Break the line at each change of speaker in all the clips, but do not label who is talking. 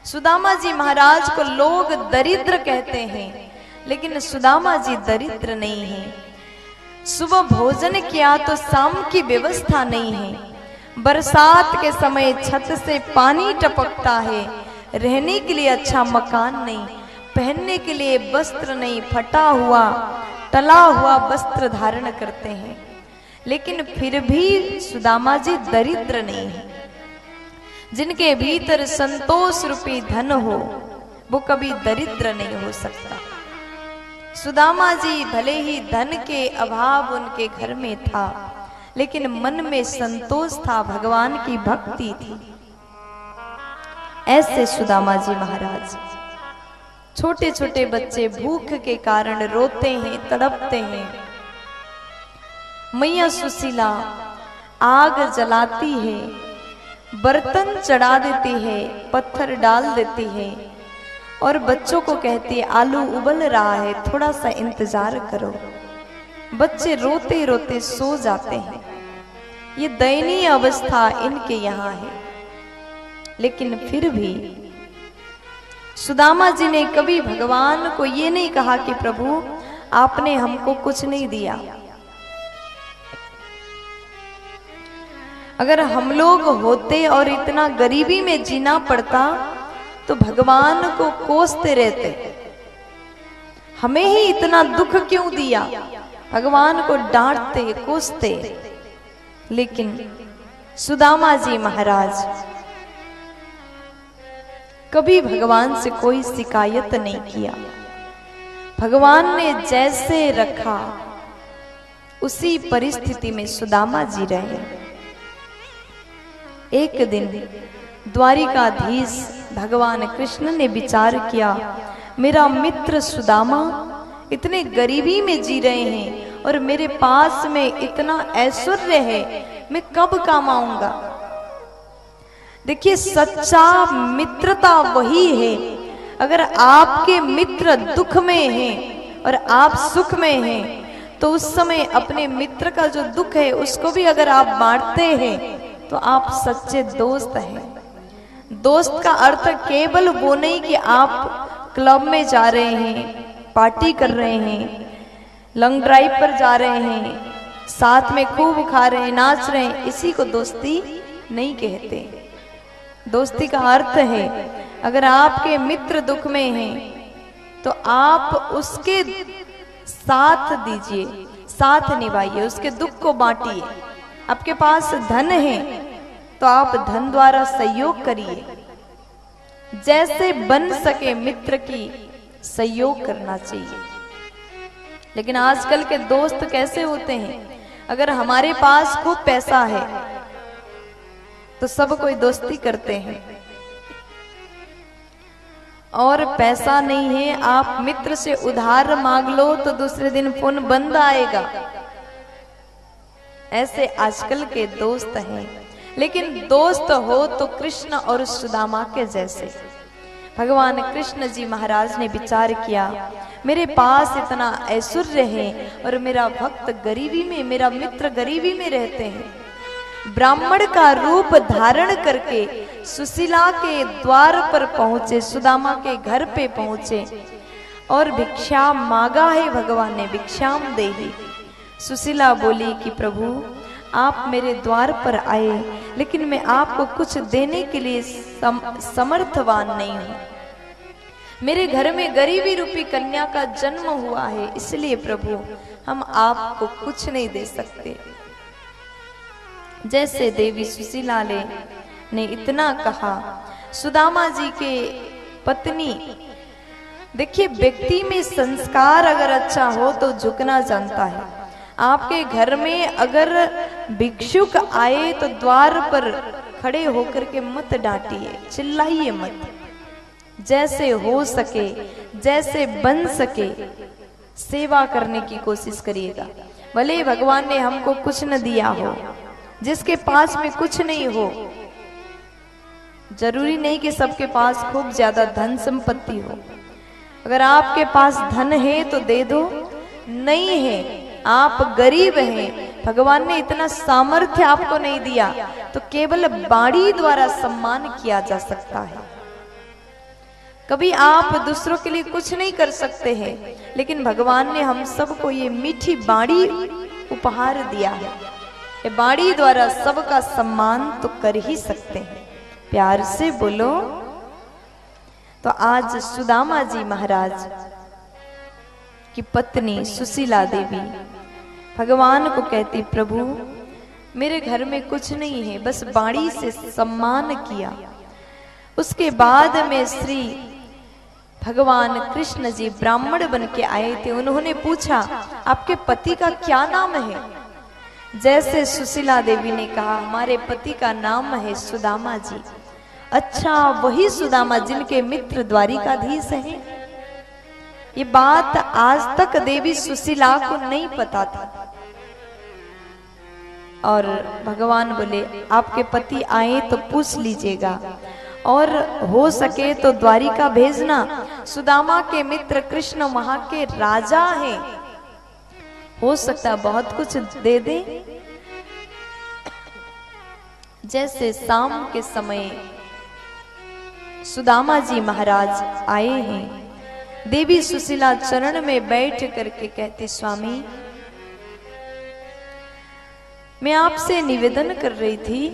सुदामा जी महाराज को लोग दरिद्र कहते हैं, लेकिन सुदामा जी दरिद्र नहीं हैं। सुबह भोजन किया तो शाम की व्यवस्था नहीं है। बरसात के समय छत से पानी टपकता है, रहने के लिए अच्छा मकान नहीं, पहनने के लिए वस्त्र नहीं, फटा हुआ टला हुआ वस्त्र धारण करते हैं। लेकिन फिर भी सुदामा जी दरिद्र नहीं है। जिनके भीतर संतोष रूपी धन हो वो कभी दरिद्र नहीं हो सकता। सुदामा जी भले ही धन के अभाव उनके घर में था, लेकिन मन में संतोष था, भगवान की भक्ति थी। ऐसे सुदामा जी महाराज। छोटे छोटे बच्चे भूख के कारण रोते हैं, तड़पते हैं। मैया सुशीला आग जलाती है, बर्तन चढ़ा देती है, पत्थर डाल देती है और बच्चों को कहती है आलू उबल रहा है, थोड़ा सा इंतजार करो। बच्चे रोते रोते सो जाते हैं। ये दयनीय अवस्था इनके यहाँ है। लेकिन फिर भी सुदामा जी ने कभी भगवान को ये नहीं कहा कि प्रभु आपने हमको कुछ नहीं दिया। अगर हम लोग होते और इतना गरीबी में जीना पड़ता तो भगवान को कोसते रहते, हमें ही इतना दुख क्यों दिया, भगवान को डांटते कोसते। लेकिन सुदामा जी महाराज कभी भगवान से कोई शिकायत नहीं किया। भगवान ने जैसे रखा उसी परिस्थिति में सुदामा जी रहे। एक दिन द्वारिकाधीश भगवान कृष्ण ने विचार किया, मेरा मित्र सुदामा इतने गरीबी में जी रहे हैं और मेरे पास में इतना ऐश्वर्य है, मैं कब काम आऊंगा। देखिए सच्चा मित्रता वही है, अगर आपके मित्र दुख में हैं और आप सुख में हैं तो उस समय अपने मित्र का जो दुख है उसको भी अगर आप बांटते हैं तो आप सच्चे दोस्त हैं। दोस्त का अर्थ केवल वो नहीं कि आप क्लब में जा रहे हैं, पार्टी कर रहे हैं, लॉन्ग ड्राइव पर जा रहे हैं, साथ में खूब खा रहे हैं, नाच रहे हैं, इसी को दोस्ती नहीं कहते। दोस्ती का अर्थ है अगर आपके मित्र दुख में हैं तो आप उसके साथ दीजिए, साथ निभाइए, उसके दुख को बांटिए। आपके पास धन है तो आप धन द्वारा सहयोग करिए, जैसे बन सके मित्र की सहयोग करना चाहिए। लेकिन आजकल के दोस्त कैसे होते हैं, अगर हमारे पास खूब पैसा है तो सब कोई दोस्ती करते हैं, और पैसा नहीं है आप मित्र से उधार मांग लो तो दूसरे दिन फोन बंद आएगा। ऐसे आजकल के दोस्त हैं। लेकिन दोस्त हो तो कृष्ण और सुदामा के जैसे। भगवान कृष्ण जी महाराज ने विचार किया, मेरे पास इतना ऐश्वर्य है और मेरा भक्त गरीबी में, मेरा मित्र गरीबी में रहते हैं। ब्राह्मण का रूप धारण करके सुशीला के द्वार पर पहुंचे, सुदामा के घर पे पहुंचे और भिक्षा मांगा है भगवान ने, भिक्षाम देहि। सुशीला बोली कि प्रभु आप मेरे द्वार पर आए, लेकिन मैं आपको कुछ देने के लिए समर्थवान नहीं हूं। मेरे घर में गरीबी रूपी कन्या का जन्म हुआ है, इसलिए प्रभु हम आपको कुछ नहीं दे सकते। जैसे देवी सुशीला ने इतना कहा, सुदामा जी के पत्नी, देखिए व्यक्ति में संस्कार अगर अच्छा हो तो झुकना जानता है। आपके घर में अगर भिक्षुक आए तो द्वार पर खड़े होकर के मत डांटिए, चिल्लाइए मत। जैसे हो सके, जैसे बन सके सेवा करने की कोशिश करिएगा। भले भगवान ने हमको कुछ न दिया हो, जिसके पास में कुछ नहीं हो, जरूरी नहीं कि सबके पास खूब ज्यादा धन संपत्ति हो। अगर आपके पास धन है तो दे दो, नहीं है आप गरीब हैं, भगवान ने इतना सामर्थ्य आपको नहीं दिया तो केवल बाणी द्वारा सम्मान किया जा सकता है। कभी आप दूसरों के लिए कुछ नहीं कर सकते हैं, लेकिन भगवान ने हम सबको ये मीठी बाणी उपहार दिया है। ये बाणी द्वारा सबका सम्मान तो कर ही सकते हैं। प्यार से बोलो। तो आज सुदामा जी महाराज की पत्नी सुशीला देवी भगवान को कहती, प्रभु मेरे घर में कुछ नहीं है, बस बाणी से सम्मान किया। उसके बाद में श्री भगवान कृष्ण जी ब्राह्मण बन के आए थे। उन्होंने पूछा, आपके पति का क्या नाम है? जैसे सुशीला देवी ने कहा, हमारे पति का नाम है सुदामा जी। अच्छा, वही सुदामा जिनके मित्र द्वारिकाधीश हैं? ये बात आज तक देवी सुशीला को नहीं पता था। और भगवान बोले, आपके पति आए तो पूछ लीजिएगा, और हो सके तो द्वारिका भेजना। सुदामा के मित्र कृष्ण वहां के राजा हैं, हो सकता बहुत कुछ दे दे। जैसे शाम के समय सुदामा जी महाराज आए हैं, देवी सुशीला चरण में बैठ करके कहती, स्वामी मैं आपसे निवेदन कर रही थी,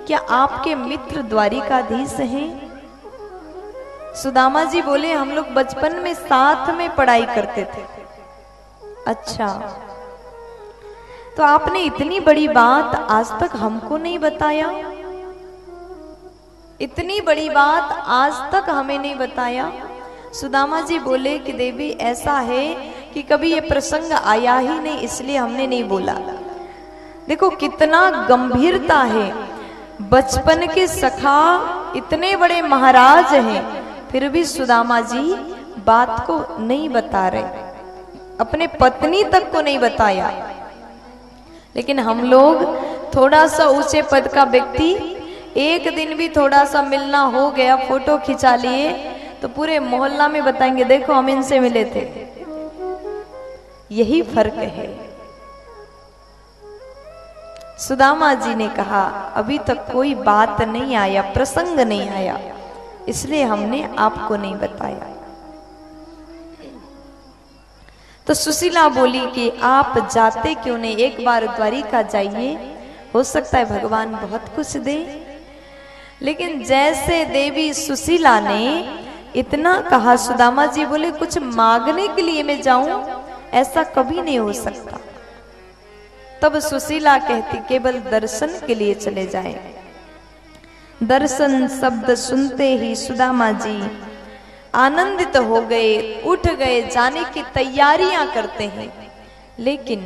क्या आपके मित्र द्वारिकाधीश हैं? सुदामा जी बोले, हम लोग बचपन में साथ में पढ़ाई करते थे। अच्छा, तो आपने इतनी बड़ी बात आज तक हमको नहीं बताया? इतनी बड़ी बात आज तक हमें नहीं बताया? सुदामा जी बोले कि देवी ऐसा है कि कभी ये प्रसंग आया ही नहीं, इसलिए हमने नहीं बोला। देखो कितना गंभीरता है। बचपन के सखा इतने बड़े महाराज हैं, फिर भी सुदामा जी बात को नहीं बता रहे, अपने पत्नी तक को नहीं बताया। लेकिन हम लोग थोड़ा सा ऊंचे पद का व्यक्ति, एक दिन भी थोड़ा सा मिलना हो गया, फोटो खिंचा लिए, तो पूरे मोहल्ला में बताएंगे, देखो हम इनसे मिले थे। यही फर्क है। सुदामा जी ने कहा, अभी तक कोई बात नहीं आया, प्रसंग नहीं आया, इसलिए हमने आपको नहीं बताया। तो सुशीला बोली कि आप जाते क्यों नहीं, एक बार द्वारिका जाइए, हो सकता है भगवान बहुत कुछ दे। लेकिन जैसे देवी सुशीला ने इतना कहा, सुदामा जी बोले, कुछ मांगने के लिए मैं जाऊं, ऐसा कभी नहीं हो सकता। तब सुशीला कहती, केवल दर्शन के लिए चले जाएं। दर्शन शब्द सुनते ही सुदामा जी आनंदित हो गए, उठ गए, जाने की तैयारियां करते हैं। लेकिन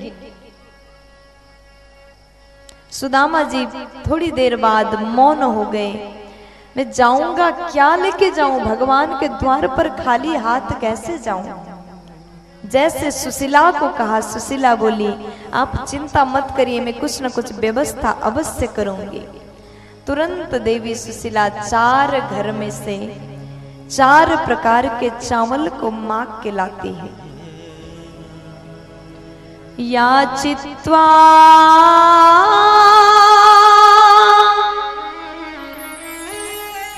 सुदामा जी थोड़ी देर बाद मौन हो गए। मैं जाऊंगा, क्या लेके जाऊं? भगवान के द्वार पर खाली हाथ कैसे जाऊं? जैसे सुशीला को कहा, सुशीला बोली, आप चिंता मत करिए, मैं कुछ न कुछ व्यवस्था अवश्य करूंगी। तुरंत देवी सुशीला 4 घर में से 4 प्रकार के चावल को मांग के लाती है। याचित्वा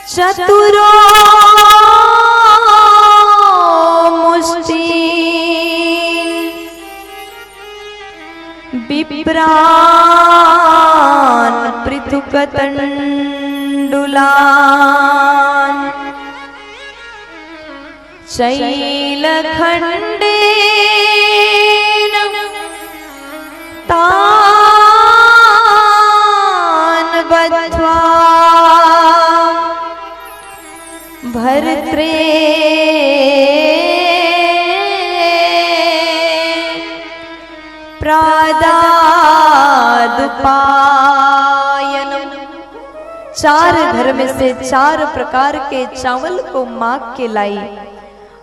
चतुरो मुष्टि विप्रान पृथुकतंडुलान शैलखंडेन तान बद्ध्वा भर्त्रे प्रादादुपायनम। 4 घर में से 4 प्रकार के चावल को मांग के लाई,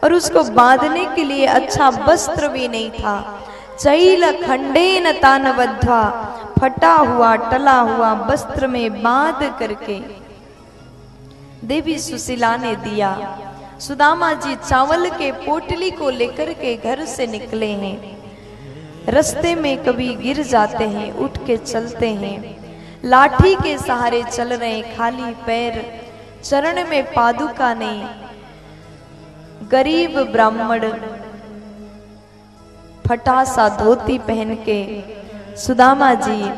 और उसको बांधने के लिए अच्छा वस्त्र भी नहीं था। चैल खंडेन तान बद्ध्वा, फटा हुआ टला हुआ वस्त्र में बांध करके देवी सुशीला ने दिया। सुदामा जी चावल के पोटली को लेकर के घर से निकले हैं। रास्ते में कभी गिर जाते हैं, उठ के चलते हैं, लाठी के सहारे चल रहे, खाली पैर, चरण में पादुका नहीं, गरीब ब्राह्मण फटा सा धोती पहन के सुदामा जी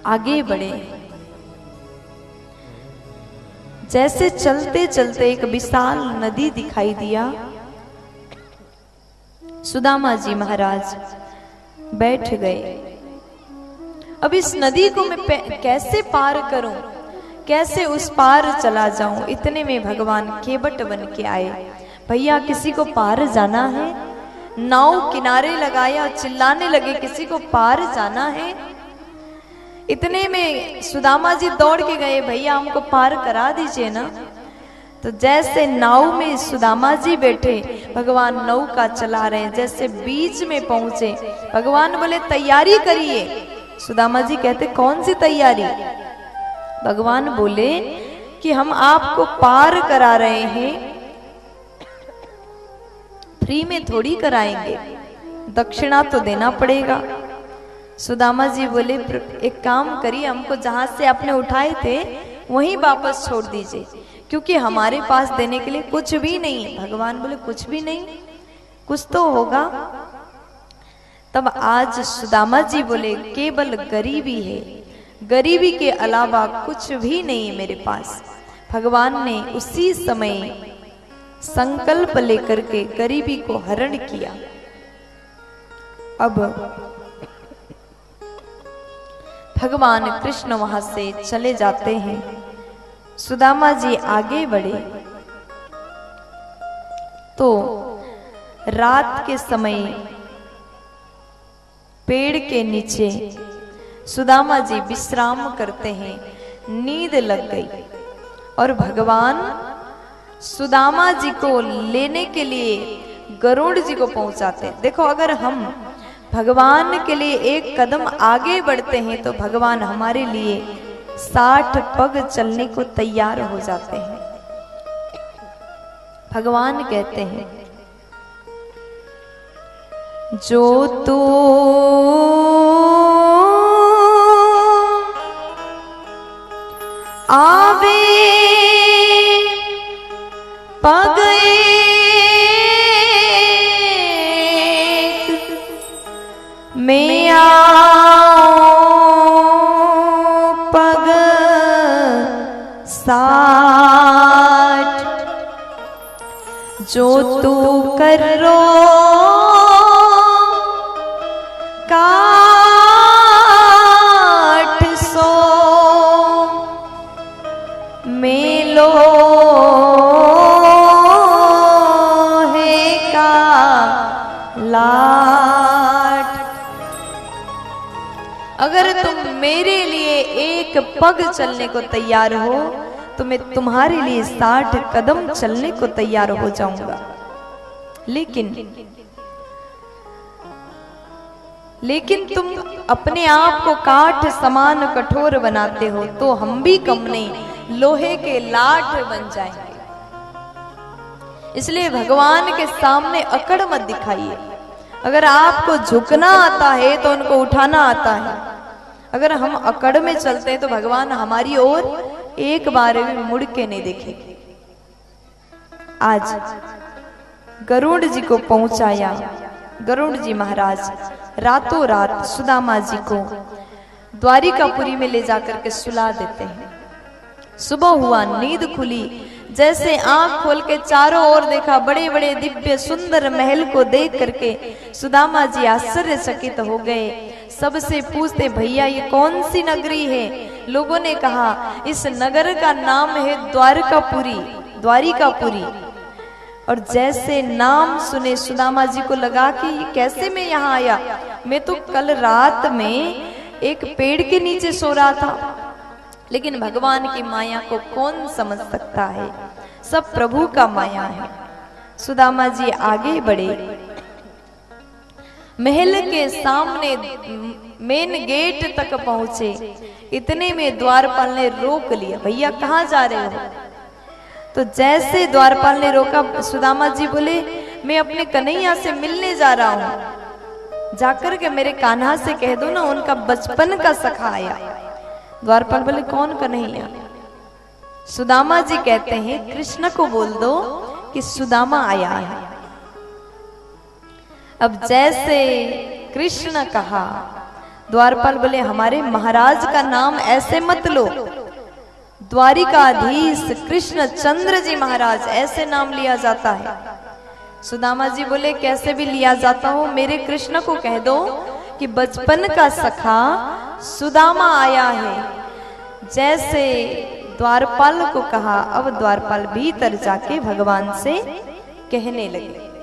आगे बढ़े। जैसे चलते चलते एक विशाल नदी दिखाई दिया। सुदामा जी महाराज बैठ गए। अब इस नदी को मैं कैसे पार करूं, कैसे उस पार चला जाऊं। इतने में भगवान केवट बन के आए। भैया किसी को पार जाना है। नाव किनारे लगाया, चिल्लाने लगे किसी को पार जाना है। इतने में सुदामा जी दौड़ के गए, भैया हमको पार करा दीजिए ना। तो जैसे नाव में सुदामा जी बैठे, भगवान नौका चला रहे हैं। जैसे बीच में पहुंचे, भगवान बोले तैयारी करिए। सुदामा जी कहते कौन सी तैयारी? भगवान बोले कि हम आपको पार करा रहे हैं, फ्री में थोड़ी कराएंगे, दक्षिणा तो देना पड़ेगा। सुदामा जी बोले एक काम करिए, हमको जहां से आपने उठाए थे वहीं वापस छोड़ दीजिए, क्योंकि हमारे पास देने के लिए कुछ भी नहीं है। भगवान बोले कुछ भी नहीं, कुछ तो होगा। तब आज सुदामा जी बोले केवल गरीबी है, गरीबी के अलावा कुछ भी नहीं है मेरे पास। भगवान ने उसी समय संकल्प लेकर के गरीबी को हरण किया। अब भगवान कृष्ण वहां से चले जाते हैं। सुदामा जी आगे बढ़े तो रात के समय पेड़ के नीचे सुदामा जी विश्राम करते हैं। नींद लग गई और भगवान सुदामा जी को लेने के लिए गरुड़ जी को पहुंचाते हैं। देखो अगर हम भगवान के लिए एक कदम आगे बढ़ते हैं तो भगवान हमारे लिए 60 पग चलने को तैयार हो जाते हैं। भगवान कहते हैं जो तू आवे पग मैं आऊं पग 60, जो तू करो काट सो मेलो लाट। अगर तुम मेरे लिए एक पग चलने को तैयार हो तो मैं तुम्हारे लिए 60 कदम चलने को तैयार हो जाऊंगा। लेकिन तुम अपने आप को काठ समान कठोर बनाते हो तो हम भी कम नहीं, लोहे के लाठ बन जाएंगे। इसलिए भगवान के सामने अकड़ मत दिखाइए। अगर आपको झुकना आता है तो उनको उठाना आता है। अगर हम अकड़ में चलते हैं तो भगवान हमारी ओर एक बार भी मुड़ के नहीं देखेंगे। आज गरुड़ जी को पहुंचाया। गरुड़ जी महाराज रातों रात सुदामा जी को द्वारिकापुरी में ले जाकर के सुला देते हैं। सुबह हुआ, नींद खुली। जैसे आंख खोल के चारों ओर देखा, बड़े बड़े दिव्य सुंदर महल को देख करके सुदामा जी आश्चर्यचकित हो गए। सबसे पूछते भैया ये कौन सी नगरी है? लोगों ने कहा इस नगर का नाम है द्वारकापुरी, द्वारिकापुरी। और जैसे नाम सुने सुदामा जी को लगा कि कैसे मैं यहाँ आया, मैं तो कल रात में एक पेड़ के नीचे सो रहा था। लेकिन भगवान की माया को कौन समझ सकता है, सब प्रभु का माया है। सुदामा जी आगे बढ़े, महल के सामने मेन गेट तक पहुंचे। इतने में द्वारपाल ने रोक लिया, भैया कहाँ जा रहे हो? तो जैसे द्वारपाल ने रोका, सुदामा जी बोले मैं अपने कन्हैया से मिलने जा रहा हूं, जाकर के मेरे कान्हा से कह दो ना उनका बचपन का सखा आया। द्वारपाल बोले कौन कन्हैया? सुदामा जी कहते हैं कृष्ण को बोल दो कि सुदामा आया है। अब जैसे कृष्ण कहा, द्वारपाल बोले हमारे महाराज का नाम ऐसे मत लो, द्वारिकाधीश कृष्ण चंद्र जी महाराज ऐसे नाम लिया जाता है। सुदामा जी बोले कैसे भी लिया जाता हो, मेरे कृष्ण को कह दो कि बचपन का सखा सुदामा आया है। जैसे द्वारपाल को कहा, अब द्वारपाल भीतर जाके भगवान से कहने लगे।